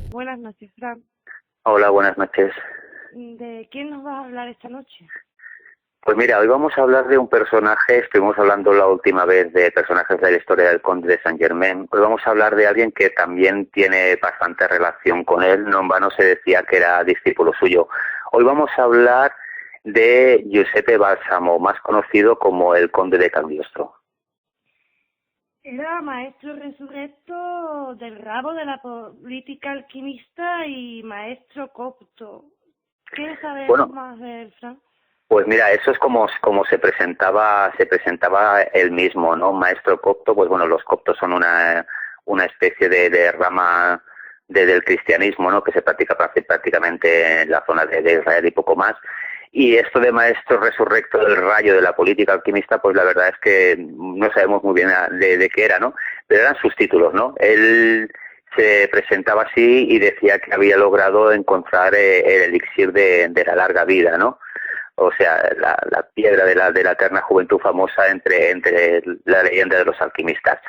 Buenas noches, Fran. Hola, buenas noches. ¿De quién nos vas a hablar esta noche? Pues mira, hoy vamos a hablar de un personaje, estuvimos hablando la última vez de personajes de la historia del Conde de Saint-Germain. Hoy vamos a hablar de alguien que también tiene bastante relación con él, no en vano se decía que era discípulo suyo. Hoy vamos a hablar de Giuseppe Balsamo, más conocido como el Conde de Cagliostro. Era maestro resurrecto del rabo de la política alquimista y maestro copto. ¿Qué sabes Bueno, más de él, Fran? pues mira, eso es como se presentaba él mismo, ¿no? Maestro copto, pues bueno, los coptos son una especie de rama del cristianismo, ¿no? Que se practica prácticamente en la zona de Israel y poco más. Y esto de maestro resurrecto del rayo de la política alquimista, pues la verdad es que no sabemos muy bien de qué era, ¿no? Pero eran sus títulos, ¿no? Él se presentaba así y decía que había logrado encontrar el elixir de la larga vida, ¿no? O sea, la piedra de la eterna juventud famosa entre la leyenda de los alquimistas.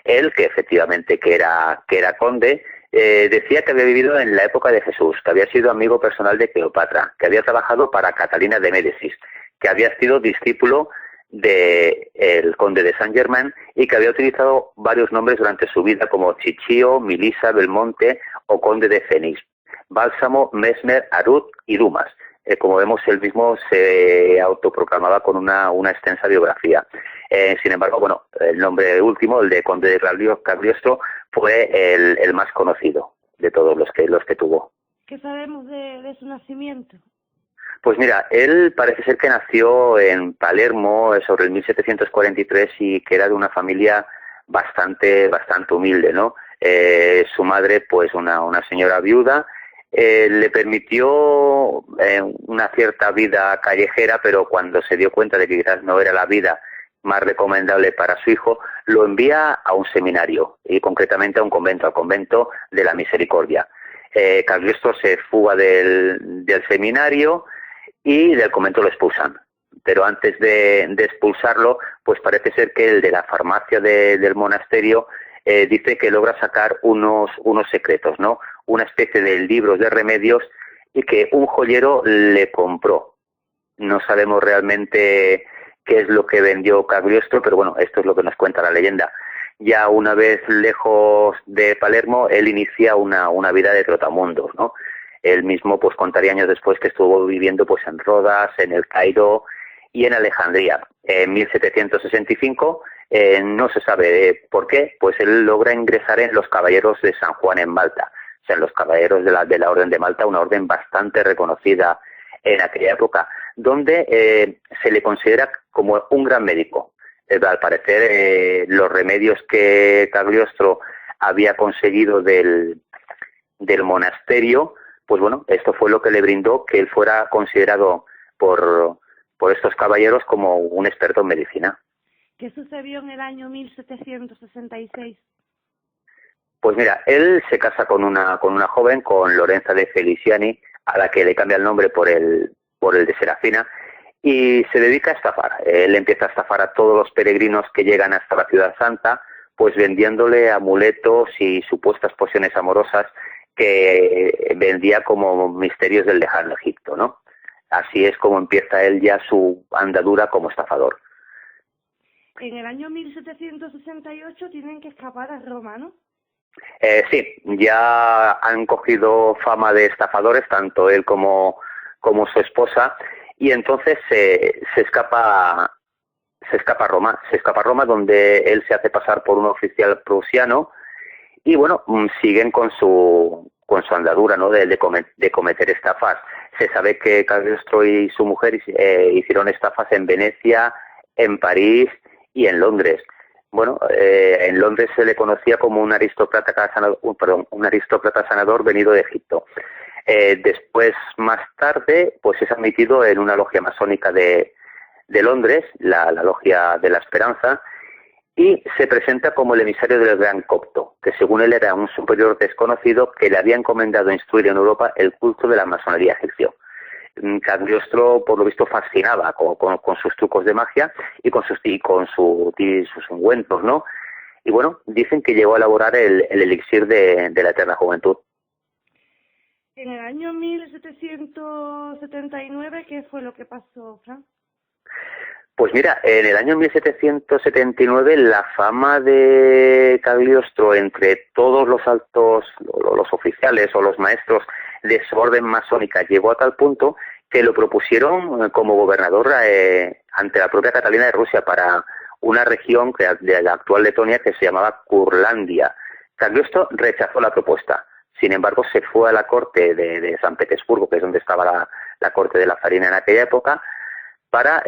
Él, que efectivamente que era conde, decía que había vivido en la época de Jesús, que había sido amigo personal de Cleopatra, que había trabajado para Catalina de Médicis, que había sido discípulo del conde de Saint-Germain y que había utilizado varios nombres durante su vida como Ciccio, Milisa, Belmonte o conde de Fénix, Bálsamo, Mesmer, Arut y Dumas. Como vemos, él mismo se autoproclamaba con una extensa biografía. Sin embargo, bueno, el nombre último, el de Conde de Cagliostro, fue el más conocido de todos los que tuvo. ¿Qué sabemos de su nacimiento? Pues mira, él parece ser que nació en Palermo sobre el 1743 y que era de una familia bastante humilde, ¿no? Su madre, pues una señora viuda, le permitió una cierta vida callejera, pero cuando se dio cuenta de que quizás no era la vida más recomendable para su hijo, lo envía a un seminario y concretamente a un convento, al convento de la Misericordia. Cagliostro se fuga del seminario y del convento lo expulsan. Pero antes de expulsarlo, pues parece ser que el de la farmacia del monasterio dice que logra sacar unos secretos, ¿no? Una especie de libros de remedios y que un joyero le compró. No sabemos realmente qué es lo que vendió Cagliostro, pero bueno, esto es lo que nos cuenta la leyenda. Ya una vez lejos de Palermo, él inicia una vida de trotamundos, ¿no? Él mismo pues contaría años después que estuvo viviendo pues en Rodas, en el Cairo y en Alejandría. En 1765 no se sabe por qué, pues él logra ingresar en los Caballeros de San Juan en Malta, o sea, en los Caballeros de la Orden de Malta, una orden bastante reconocida en aquella época, donde se le considera como un gran médico. Al parecer, los remedios que Cagliostro había conseguido del monasterio, pues bueno, esto fue lo que le brindó que él fuera considerado por estos caballeros como un experto en medicina. ¿Qué sucedió en el año 1766? Pues mira, él se casa con una joven, con Lorenza de Feliciani, a la que le cambia el nombre por el de Serafina, y se dedica a estafar. Él empieza a estafar a todos los peregrinos que llegan hasta la Ciudad Santa, pues vendiéndole amuletos y supuestas pociones amorosas que vendía como misterios del lejano Egipto, ¿no? Así es como empieza él ya su andadura como estafador. En el año 1768 tienen que escapar a Roma, ¿no? Sí, ya han cogido fama de estafadores, tanto él como su esposa, y entonces se escapa a Roma, donde él se hace pasar por un oficial prusiano, y bueno, siguen con su andadura, ¿no? De cometer estafas. Se sabe que Cagliostro y su mujer hicieron estafas en Venecia, en París y en Londres. Bueno, en Londres se le conocía como un aristócrata sanador venido de Egipto. Después, más tarde, pues es admitido en una logia masónica de Londres, la Logia de la Esperanza, y se presenta como el emisario del Gran Copto, que según él era un superior desconocido que le había encomendado instruir en Europa el culto de la masonería egipcio. Cagliostro, por lo visto, fascinaba con sus trucos de magia y con sus ungüentos, ¿no? y bueno, dicen que llegó a elaborar el elixir de la eterna juventud. En el año 1779, ¿qué fue lo que pasó, Fran? Pues mira, en el año 1779 la fama de Cagliostro entre todos los altos, los oficiales o los maestros de su orden masónica llegó a tal punto que lo propusieron como gobernador ante la propia Catalina de Rusia para una región de la actual Letonia que se llamaba Curlandia. Cagliostro rechazó la propuesta. Sin embargo, se fue a la corte de San Petersburgo, que es donde estaba la corte de la farina en aquella época, para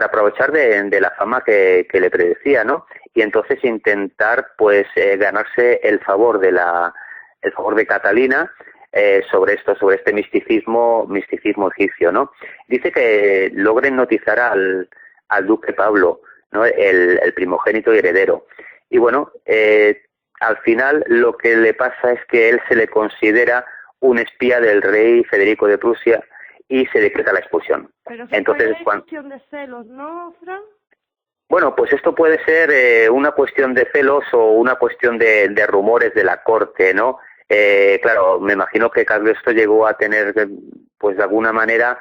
aprovechar de la fama que le predecía, ¿no? Y entonces intentar pues ganarse el favor de Catalina sobre este misticismo egipcio, ¿no? Dice que logra hipnotizar al duque Pablo, ¿no? El primogénito y heredero. Y bueno, al final lo que le pasa es que él se le considera un espía del rey Federico de Prusia y se decreta la expulsión. Pero entonces, fue cuestión de celos, ¿no, Fran? Bueno, pues esto puede ser una cuestión de celos o una cuestión de rumores de la corte, ¿no? Claro, me imagino que Cagliostro llegó a tener, pues de alguna manera,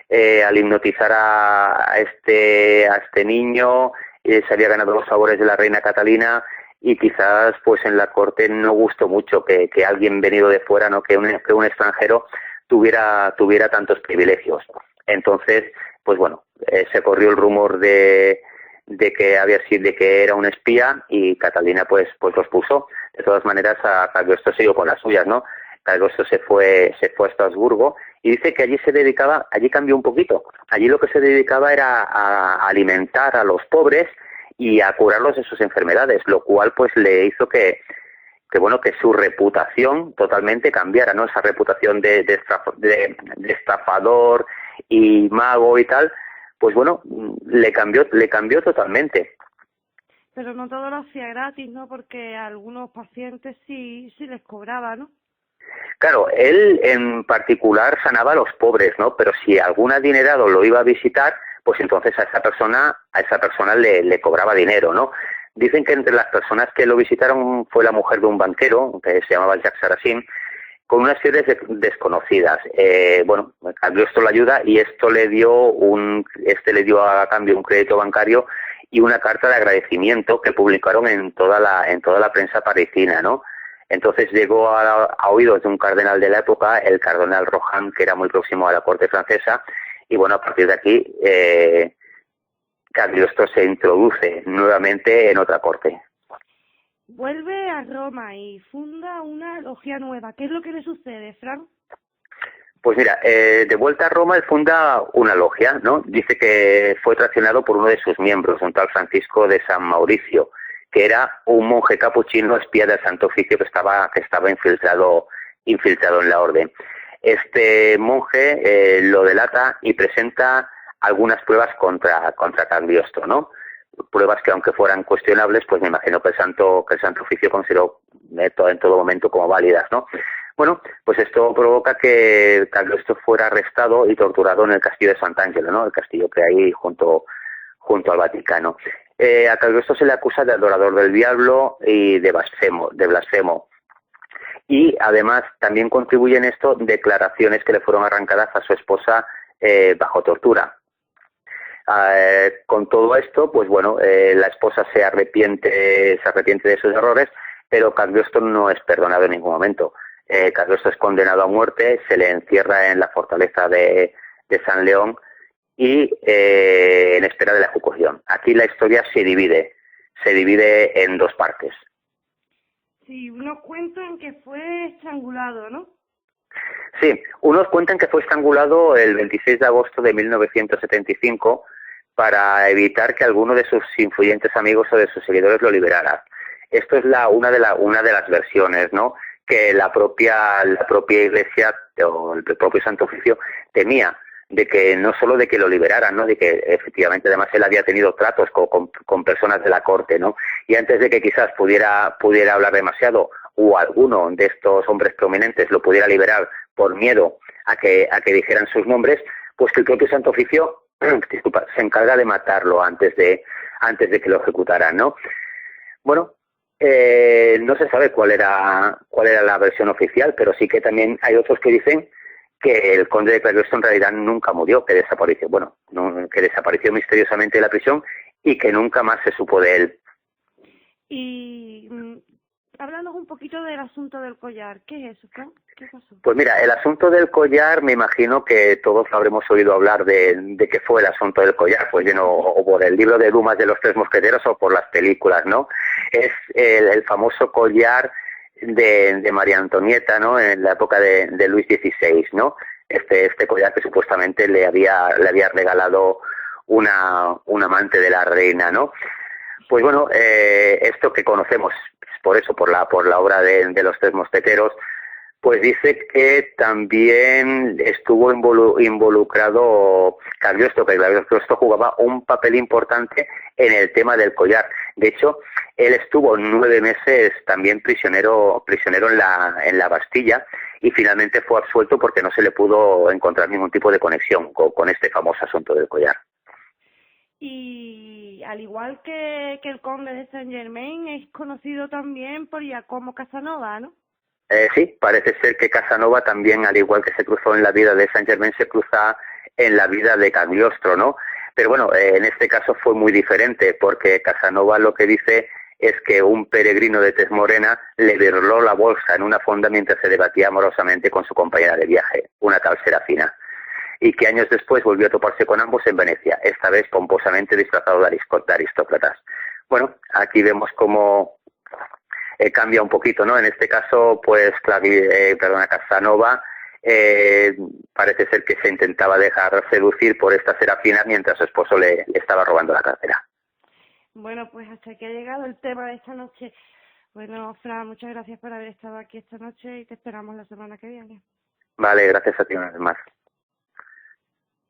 al hipnotizar a este niño, se había ganado los favores de la reina Catalina y quizás pues en la corte no gustó mucho que alguien venido de fuera, ¿no? Que un extranjero tuviera tantos privilegios. Entonces, pues bueno, se corrió el rumor de que era un espía y Catalina pues los puso. De todas maneras, a Cagliostro siguió con las suyas, ¿no? Cagliostro se fue a Estrasburgo y dice que allí cambió un poquito. Allí lo que se dedicaba era a alimentar a los pobres y a curarlos de sus enfermedades, lo cual pues le hizo que su reputación totalmente cambiara, ¿no? Esa reputación de estafador y mago y tal, pues bueno, le cambió totalmente. Pero no todo lo hacía gratis, ¿no? Porque a algunos pacientes sí les cobraba, ¿no? Claro, él en particular sanaba a los pobres, ¿no? Pero si algún adinerado lo iba a visitar, pues entonces a esa persona le cobraba dinero, ¿no? Dicen que entre las personas que lo visitaron fue la mujer de un banquero, que se llamaba Jacques Saracen, con unas fieles desconocidas. Cagliostro la ayuda y esto le dio a cambio un crédito bancario y una carta de agradecimiento que publicaron en toda la prensa parisina, ¿no? Entonces llegó a oídos de un cardenal de la época, el cardenal Rohan, que era muy próximo a la corte francesa, y bueno, a partir de aquí Cagliostro se introduce nuevamente en otra corte. Vuelve a Roma y funda una logia nueva. ¿Qué es lo que le sucede, Fran? Pues mira, de vuelta a Roma él funda una logia, ¿no? Dice que fue traicionado por uno de sus miembros, un tal Francisco de San Mauricio, que era un monje capuchino espía del Santo Oficio que estaba infiltrado en la orden. Este monje lo delata y presenta algunas pruebas contra Cagliostro, ¿no? Pruebas que aunque fueran cuestionables, pues me imagino que el Santo Oficio consideró en todo momento como válidas, ¿no? Bueno, pues esto provoca que Cagliostro fuera arrestado y torturado en el castillo de Sant'Angelo, ¿no? El castillo que hay junto al Vaticano. A Cagliostro se le acusa de adorador del diablo y de blasfemo. Y además también contribuye en esto declaraciones que le fueron arrancadas a su esposa bajo tortura. Con todo esto, pues bueno, la esposa se arrepiente de sus errores, pero Cagliostro no es perdonado en ningún momento. Cagliostro es condenado a muerte, se le encierra en la fortaleza de San León y en espera de la ejecución. Aquí la historia se divide en dos partes. Sí, unos cuentan que fue estrangulado, ¿no? Sí, unos cuentan que fue estrangulado el 26 de agosto de 1975 para evitar que alguno de sus influyentes amigos o de sus seguidores lo liberara. Esto es una de las versiones, ¿no? Que la propia Iglesia o el propio Santo Oficio temía de que no solo de que lo liberaran, ¿no? De que efectivamente además él había tenido tratos con personas de la corte, ¿no? Y antes de que quizás pudiera hablar demasiado o alguno de estos hombres prominentes lo pudiera liberar por miedo a que dijeran sus nombres, pues que el propio Santo Oficio se encarga de matarlo antes de que lo ejecutaran, ¿no? Bueno, No se sabe cuál era la versión oficial, pero sí que también hay otros que dicen que el conde de Cagliostro en realidad nunca murió, que desapareció, que desapareció misteriosamente de la prisión y que nunca más se supo de él. Y háblanos un poquito del asunto del collar. ¿Qué es eso? ¿Qué pasó? Pues mira, el asunto del collar, me imagino que todos habremos oído hablar de qué fue el asunto del collar, pues o por el libro de Dumas de los Tres Mosqueteros o por las películas, ¿no? Es el famoso collar de María Antonieta, ¿no? En la época de Luis XVI, ¿no? Este collar que supuestamente le había regalado un amante de la reina, ¿no? Pues bueno, esto que conocemos, por eso, por la obra de los Tres Mosqueteros, pues dice que también estuvo involucrado Cagliostro, que Cagliostro jugaba un papel importante en el tema del collar. De hecho, él estuvo 9 meses también prisionero en la Bastilla y finalmente fue absuelto porque no se le pudo encontrar ningún tipo de conexión con este famoso asunto del collar. Y al igual que el conde de Saint-Germain, es conocido también por Giacomo Casanova, ¿no? Sí, parece ser que Casanova también, al igual que se cruzó en la vida de Saint-Germain, se cruza en la vida de Cagliostro, ¿no? Pero bueno, en este caso fue muy diferente, porque Casanova lo que dice es que un peregrino de tez morena le virló la bolsa en una fonda mientras se debatía amorosamente con su compañera de viaje, una tal Serafina, y que años después volvió a toparse con ambos en Venecia, esta vez pomposamente disfrazado de aristócratas. Bueno, aquí vemos cómo cambia un poquito, ¿no? En este caso, pues Casanova parece ser que se intentaba dejar seducir por esta Serafina mientras su esposo le estaba robando la cartera. Bueno, pues hasta aquí ha llegado el tema de esta noche. Bueno, Fran, muchas gracias por haber estado aquí esta noche y te esperamos la semana que viene. Vale, gracias a ti una vez más.